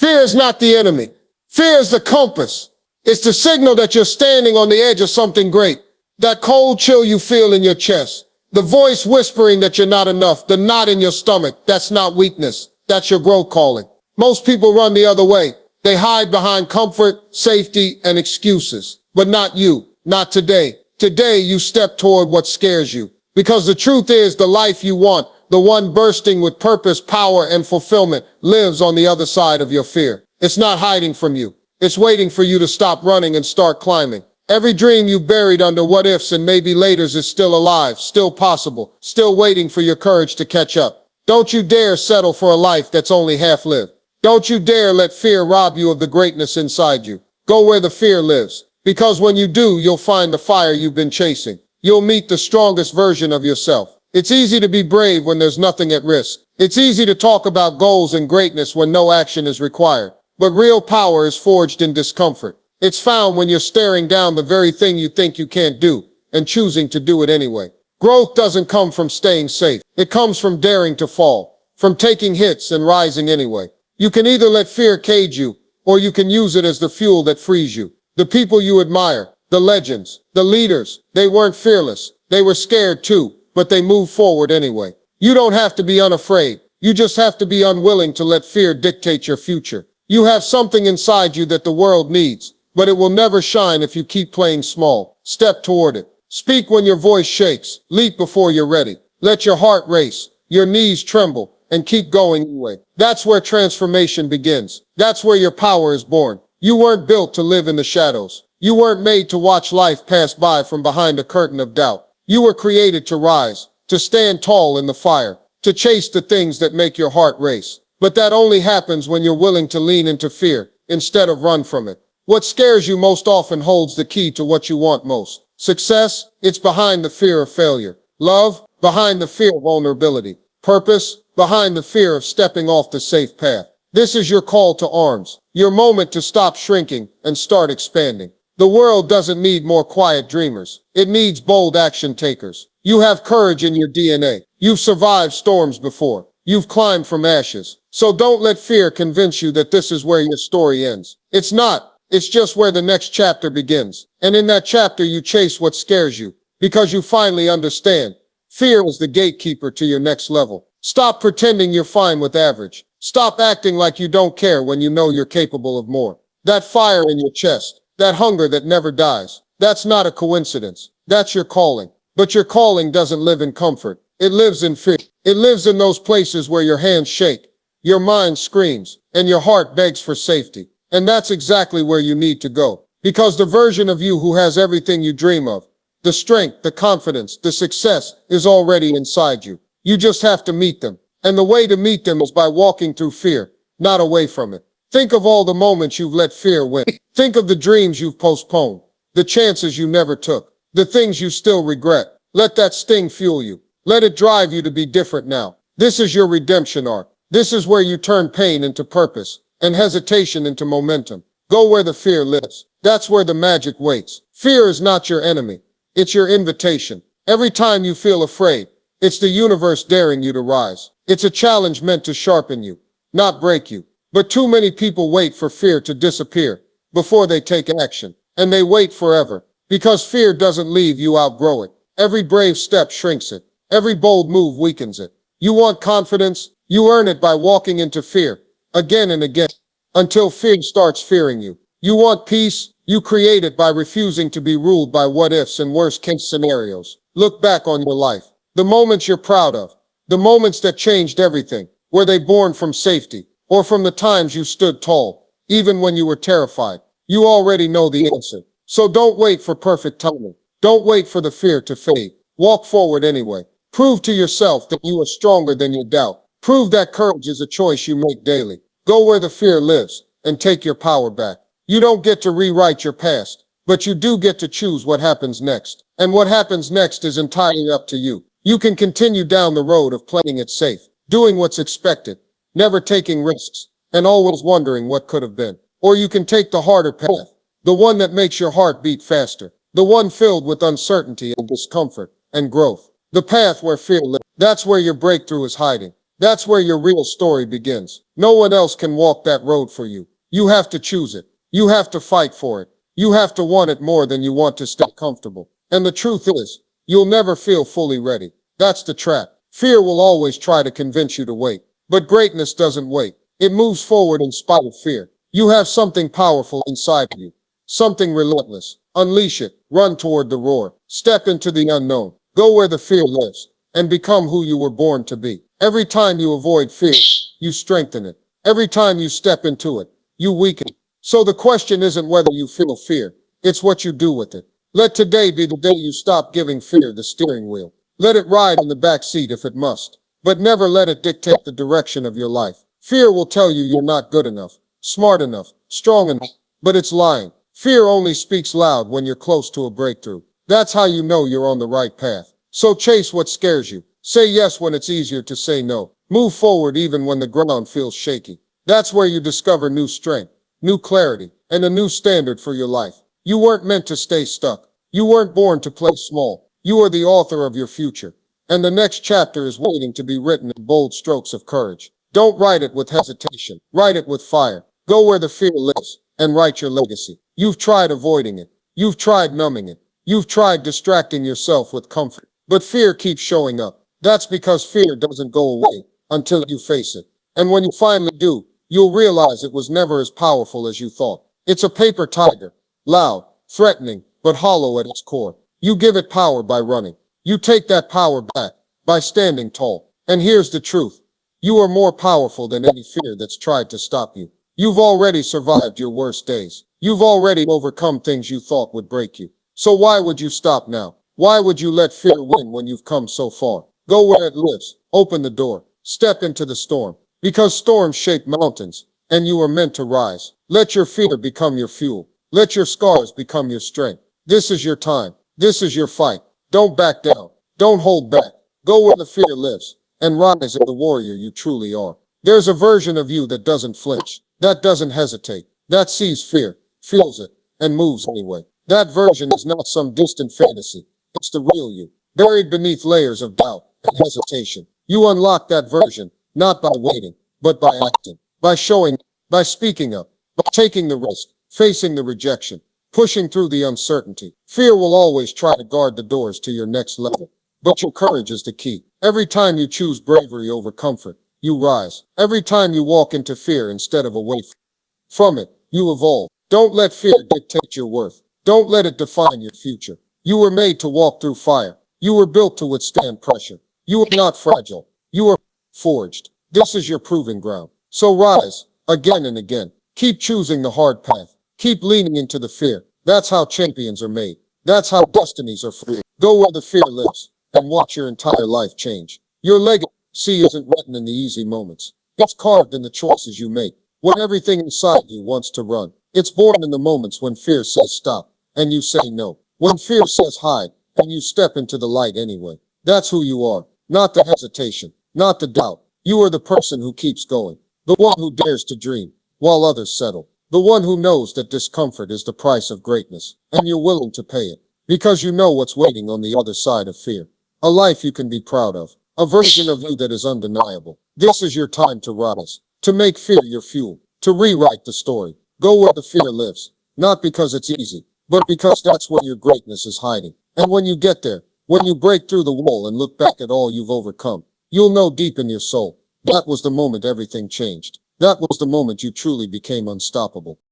Fear is not the enemy. Fear is the compass. It's the signal that you're standing on the edge of something great. That cold chill you feel in your chest. The voice whispering that you're not enough. The knot in your stomach. That's not weakness. That's your growth calling. Most people run the other way. They hide behind comfort, safety, and excuses. But not you. Not today. Today, you step toward what scares you. Because the truth is, the life you want, the one bursting with purpose, power, and fulfillment, lives on the other side of your fear. It's not hiding from you. It's waiting for you to stop running and start climbing. Every dream you buried under what ifs and maybe laters is still alive, still possible, still waiting for your courage to catch up. Don't you dare settle for a life that's only half lived. Don't you dare let fear rob you of the greatness inside you. Go where the fear lives. Because when you do, you'll find the fire you've been chasing. You'll meet the strongest version of yourself. It's easy to be brave when there's nothing at risk. It's easy to talk about goals and greatness when no action is required. But real power is forged in discomfort. It's found when you're staring down the very thing you think you can't do and choosing to do it anyway. Growth doesn't come from staying safe. It comes from daring to fall, from taking hits and rising anyway. You can either let fear cage you, or you can use it as the fuel that frees you. The people you admire, the legends, the leaders, they weren't fearless. They were scared too, but they moved forward anyway. You don't have to be unafraid. You just have to be unwilling to let fear dictate your future. You have something inside you that the world needs, but it will never shine if you keep playing small. Step toward it. Speak when your voice shakes. Leap before you're ready. Let your heart race, your knees tremble, and keep going anyway. That's where transformation begins. That's where your power is born. You weren't built to live in the shadows. You weren't made to watch life pass by from behind a curtain of doubt. You were created to rise, to stand tall in the fire, to chase the things that make your heart race. But that only happens when you're willing to lean into fear instead of run from it. What scares you most often holds the key to what you want most. Success, it's behind the fear of failure. Love, behind the fear of vulnerability. Purpose, behind the fear of stepping off the safe path. This is your call to arms, your moment to stop shrinking and start expanding. The world doesn't need more quiet dreamers. It needs bold action takers. You have courage in your DNA. You've survived storms before. You've climbed from ashes. So don't let fear convince you that this is where your story ends. It's not. It's just where the next chapter begins. And in that chapter, you chase what scares you because you finally understand. Fear is the gatekeeper to your next level. Stop pretending you're fine with average. Stop acting like you don't care when you know you're capable of more. That fire in your chest, that hunger that never dies, that's not a coincidence. That's your calling. But your calling doesn't live in comfort. It lives in fear. It lives in those places where your hands shake, your mind screams, and your heart begs for safety. And that's exactly where you need to go. Because the version of you who has everything you dream of, the strength, the confidence, the success is already inside you. You just have to meet them. And the way to meet them is by walking through fear, not away from it. Think of all the moments you've let fear win. Think of the dreams you've postponed, the chances you never took, the things you still regret. Let that sting fuel you. Let it drive you to be different now. This is your redemption arc. This is where you turn pain into purpose and hesitation into momentum. Go where the fear lives. That's where the magic waits. Fear is not your enemy. It's your invitation. Every time you feel afraid, it's the universe daring you to rise. It's a challenge meant to sharpen you, not break you. But too many people wait for fear to disappear before they take action. And they wait forever because fear doesn't leave, you outgrow it. Every brave step shrinks it. Every bold move weakens it. You want confidence? You earn it by walking into fear again and again until fear starts fearing you. You want peace? You create it by refusing to be ruled by what ifs and worst case scenarios. Look back on your life. The moments you're proud of, the moments that changed everything, were they born from safety or from the times you stood tall, even when you were terrified? You already know the answer. So don't wait for perfect timing. Don't wait for the fear to fade. Walk forward anyway. Prove to yourself that you are stronger than your doubt. Prove that courage is a choice you make daily. Go where the fear lives and take your power back. You don't get to rewrite your past, but you do get to choose what happens next. And what happens next is entirely up to you. You can continue down the road of playing it safe, doing what's expected, never taking risks, and always wondering what could have been. Or you can take the harder path, the one that makes your heart beat faster, the one filled with uncertainty and discomfort and growth. The path where fear lives. That's where your breakthrough is hiding. That's where your real story begins. No one else can walk that road for you. You have to choose it. You have to fight for it. You have to want it more than you want to stay comfortable. And the truth is, you'll never feel fully ready. That's the trap. Fear will always try to convince you to wait. But greatness doesn't wait. It moves forward in spite of fear. You have something powerful inside of you. Something relentless. Unleash it. Run toward the roar. Step into the unknown. Go where the fear lives. And become who you were born to be. Every time you avoid fear, you strengthen it. Every time you step into it, you weaken it. So the question isn't whether you feel fear. It's what you do with it. Let today be the day you stop giving fear the steering wheel. Let it ride in the back seat if it must. But never let it dictate the direction of your life. Fear will tell you you're not good enough, smart enough, strong enough. But it's lying. Fear only speaks loud when you're close to a breakthrough. That's how you know you're on the right path. So chase what scares you. Say yes when it's easier to say no. Move forward even when the ground feels shaky. That's where you discover new strength, new clarity, and a new standard for your life. You weren't meant to stay stuck. You weren't born to play small. You are the author of your future. And the next chapter is waiting to be written in bold strokes of courage. Don't write it with hesitation. Write it with fire. Go where the fear lives and write your legacy. You've tried avoiding it. You've tried numbing it. You've tried distracting yourself with comfort. But fear keeps showing up. That's because fear doesn't go away until you face it. And when you finally do, you'll realize it was never as powerful as you thought. It's a paper tiger, loud, threatening, but hollow at its core. You give it power by running. You take that power back by standing tall. And here's the truth. You are more powerful than any fear that's tried to stop you. You've already survived your worst days. You've already overcome things you thought would break you. So why would you stop now? Why would you let fear win when you've come so far? Go where it lives. Open the door. Step into the storm. Because storms shape mountains, and you are meant to rise. Let your fear become your fuel. Let your scars become your strength. This is your time. This is your fight. Don't back down. Don't hold back. Go where the fear lives, and rise as the warrior you truly are. There's a version of you that doesn't flinch, that doesn't hesitate, that sees fear, feels it, and moves anyway. That version is not some distant fantasy. It's the real you, buried beneath layers of doubt and hesitation. You unlock that version, not by waiting, but by acting, by showing, by speaking up, by taking the risk, facing the rejection, pushing through the uncertainty. Fear will always try to guard the doors to your next level, but your courage is the key. Every time you choose bravery over comfort, you rise. Every time you walk into fear instead of away from it, you evolve. Don't let fear dictate your worth. Don't let it define your future. You were made to walk through fire. You were built to withstand pressure. You are not fragile. You are forged. This is your proving ground. So rise, again and again. Keep choosing the hard path. Keep leaning into the fear. That's how champions are made. That's how destinies are free. Go where the fear lives and watch your entire life change. Your legacy isn't written in the easy moments. It's carved in the choices you make. When everything inside you wants to run, it's born in the moments when fear says stop and you say no. When fear says hide and you step into the light anyway. That's who you are. Not the hesitation, not the doubt. You are the person who keeps going. The one who dares to dream while others settle. The one who knows that discomfort is the price of greatness and you're willing to pay it because you know what's waiting on the other side of fear. A life you can be proud of. A version of you that is undeniable. This is your time to rise. To make fear your fuel. To rewrite the story. Go where the fear lives. Not because it's easy, but because that's where your greatness is hiding. And when you get there, when you break through the wall and look back at all you've overcome, you'll know deep in your soul, that was the moment everything changed. That was the moment you truly became unstoppable.